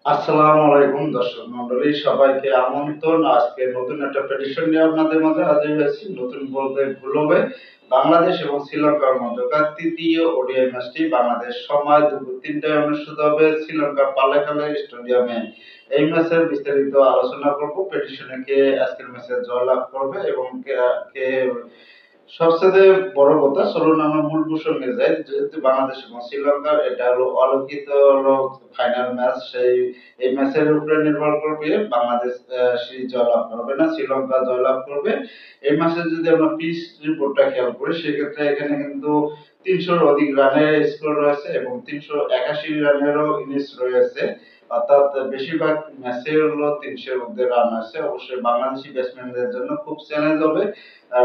আসসালামু আলাইকুম দর্শক মন্ডলী, সবাইকে আমন্ত্রণ। আজকে নতুন একটা প্রেডিকশন নিয়ে আপনাদের মাঝে হাজির হয়েছি। নতুন বলতে ভুল হবে। বাংলাদেশ এবং শ্রীলঙ্কার মধ্যকার তৃতীয় ওডিআই ম্যাচটি বাংলাদেশ সময় দুপুর ৩টায় অনুষ্ঠিত হবে শ্রীলঙ্কার পাল্লেখালে স্টেডিয়ামে। এই ম্যাচের বিস্তারিত আলোচনা করব। প্রেডিকশনে কে আজকের ম্যাচে জয়লাভ করবে এবং কে কে সবচেয়ে বড় কথা, চলুন আমরা মূল প্রসঙ্গে যাই। যেহেতু বাংলাদেশ এবং শ্রীলঙ্কার এটা হলো আলোকিত হলো ফাইনাল ম্যাচ, এই ম্যাচের উপরে নির্ভর করবে বাংলাদেশ সিরিজ জয়লাভ করবে না শ্রীলঙ্কা জয়লাভ করবে। এই ম্যাচে যদি আমরা পিচ রিপোর্টটা খেয়াল করি, সেক্ষেত্রে এখানে কিন্তু ৩০০-র অধিক রানের স্কোর রয়েছে এবং ৩৮১ রানেরও ইনিংস রয়েছে। অর্থাৎ বেশিরভাগ ম্যাচে হলো ৩০০-এর মধ্যে রান আছে। অবশ্যই বাংলাদেশি ব্যাটসম্যানদের জন্য খুব চ্যালেঞ্জ হবে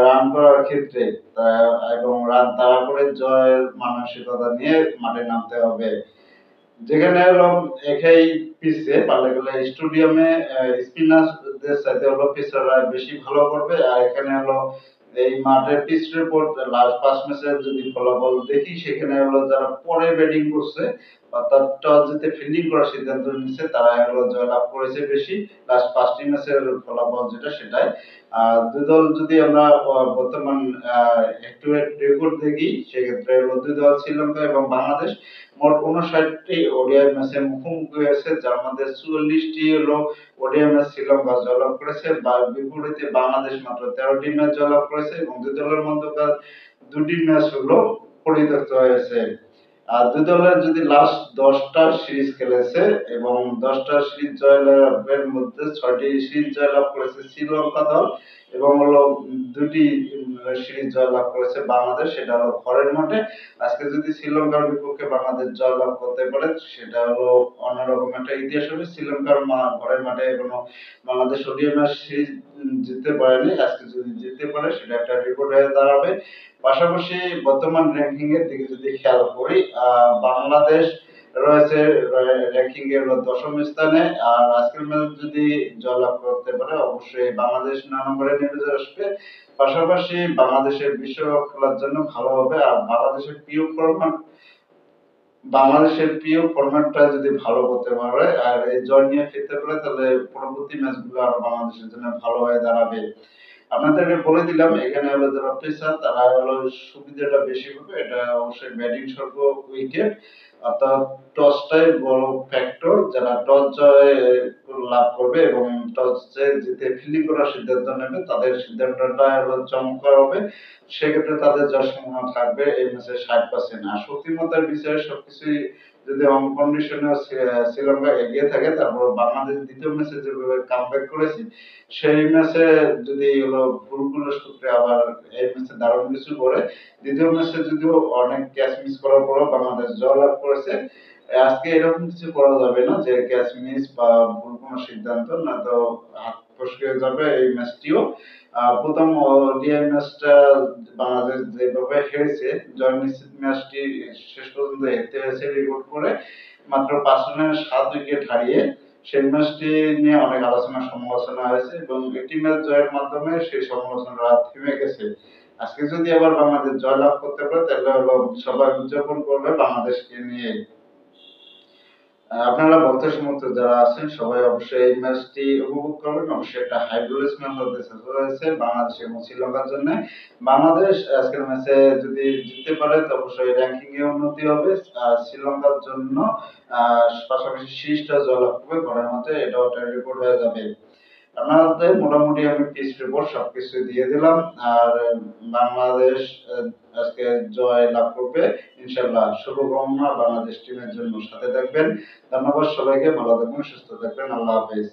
রান করার ক্ষেত্রে, এবং রান তাড়া করে জয়ের মানসিকতা নিয়ে মাঠে নামতে হবে। যেখানে হলো একই পিচে পাল্লেখালে স্টেডিয়ামে স্পিনারদের সাথে হলো পেসাররা বেশি ভালো করবে। আর এখানে হলো এই মাঠের পিচ রিপোর্ট লাস্ট ৫ ম্যাচের যদি ফলাফল দেখি, সেখানে হলো যারা পরে ব্যাটিং করছে অর্থাৎ টস জিতে ফিল্ডিং করার সিদ্ধান্ত নিচ্ছে, তারা হলো জয়লাভ করেছে বেশি লাস্ট ৫টি ম্যাচের ফলাফল যেটা সেটাই। আর দুই দল যদি আমরা বর্তমান হেড টু হেড রেকর্ড দেখি, সেক্ষেত্রে হলো দুই দল শ্রীলঙ্কা এবং বাংলাদেশ মোট ৫৯টি ওডিআই ম্যাচে মুখোমুখি হয়েছে, যার মধ্যে ৪৪টি হলো ওডিআই ম্যাচ শ্রীলঙ্কা জয়লাভ করেছে। বিপরীতে বাংলাদেশ মাত্র ১৩টি ম্যাচ জয়লাভ করেছে এবং দুই দলের মধ্যকার দুটি ম্যাচ হলো পরিত্যক্ত হয়েছে। আর দুই দলের যদি লাস্ট ১০টা সিরিজ খেলেছে এবং ১০টা সিরিজ জয়লাভের মধ্যে ৬টি সিরিজ জয়লাভ করেছে শ্রীলঙ্কা দল এবং হলো দুটি সিরিজ জয়লাভ করেছে বাংলাদেশ, সেটা হলো ঘরের মাঠে। আজকে যদি শ্রীলঙ্কার বিপক্ষে বাংলাদেশ জয়লাভ করতে পারে, সেটা হলো অন্যরকম একটা ইতিহাস হবে। শ্রীলঙ্কার ঘরের মাঠে এখনো বাংলাদেশ ওডিআই ম্যাচ সিরিজ জিততে পারেনি। আজকে যদি জিততে পারে, সেটা একটা রেকর্ড হয়ে দাঁড়াবে। পাশাপাশি বর্তমান র্যাঙ্কিং এর দিকে যদি খেয়াল করি, বাংলাদেশ রয়েছে র্যাঙ্কিং এর ১০ম স্থানে। আর আজকের ম্যাচ যদি জয়লাভ করতে পারে, অবশ্যই বাংলাদেশ ৯ নম্বরে নেমে আসবে। পাশাপাশি বাংলাদেশের বিশ্বকাপ খেলার জন্য ভালো হবে। আর বাংলাদেশের প্রিয় ফরম্যাটটা যদি ভালো করতে পারে আর এই জয় নিয়ে ফিরতে পারে, তাহলে পরবর্তী ম্যাচগুলো আরো বাংলাদেশের জন্য ভালো হয়ে দাঁড়াবে। আপনাদেরকে বলে দিলাম, এখানে হলো যারা পেসার তারা হলো সুবিধাটা বেশি হবে। এটা অবশ্যই ব্যাটিং সর্ব উইকেট, অর্থাৎ টসটাই বড় ফ্যাক্টর। যারা টস জয় লাভ করবে এবং টস জিতে ফিল্ডিং করার সিদ্ধান্ত নেবে, তাদের সিদ্ধান্তটা হলো চমৎকার হবে। সেক্ষেত্রে তাদের জয় সম্ভাবনা থাকবে এই ম্যাচে ৬০%। আর শক্তিমত্তার বিষয়ে সবকিছুই যদি অন কন্ডিশনে শ্রীলঙ্কা এগিয়ে থাকে, তারপর বাংলাদেশ দ্বিতীয় ম্যাচে যেভাবে কামব্যাক করেছে, সেই ম্যাচে যদি হলো ভুলগুলো সূত্রে আবার এই ম্যাচে দারুণ কিছু করে, দ্বিতীয় ম্যাচে যদিও অনেক ক্যাচ মিস করার পরও বাংলাদেশ জয়লাভ করেছে। আজকে এরকম কিছু করা যাবে না যে ক্যাচ মিস বা ভুল কোনো সিদ্ধান্ত, না তো হাত ফসকে যাবে এই ম্যাচটিও। প্রথম ওডিআই ম্যাচটা বাংলাদেশ যেভাবে হেরেছে, জয় নিশ্চিত ম্যাচটি শেষ পর্যন্ত হেরতে হয়েছে রেকর্ড করে মাত্র ৫ রানে ৭ উইকেট হারিয়ে। সেই ম্যাচটি নিয়ে অনেক আলোচনা সমালোচনা হয়েছে এবং একটি ম্যাচ জয়ের মাধ্যমে সেই সমালোচনাটা থেমে গেছে। আজকে যদি আবার বাংলাদেশ জয়লাভ করতে পারে, তাহলে হলো সবাই উদযাপন করবে বাংলাদেশকে নিয়ে। আপনারা ভক্ত সমর্থক যারা আছেন, সবাই অবশ্যই এই ম্যাচটি উপভোগ করবেন। অবশ্যই একটা হাই ভোল্টেজ ম্যাচ হতে চলেছে বাংলাদেশ এবং শ্রীলঙ্কার জন্য। বাংলাদেশ আজকের ম্যাচে যদি জিততে পারে, তো অবশ্যই র্যাঙ্কিং এ উন্নতি হবে। আর শ্রীলঙ্কার জন্য পাশাপাশি সিরিজটা জয়লাভ করবে ঘরের মধ্যে, এটাও একটা রেকর্ড হয়ে যাবে। আপনাদের মোটামুটি আমি পিচ রিপোর্ট সবকিছু দিয়ে দিলাম। আর বাংলাদেশ আজকে জয় লাভ করবে ইনশাল্লাহ। শুভকামনা বাংলাদেশ টিমের জন্য। সাথে থাকবেন। ধন্যবাদ সবাইকে। ভালো থাকবেন, সুস্থ থাকবেন। আল্লাহ হাফেজ।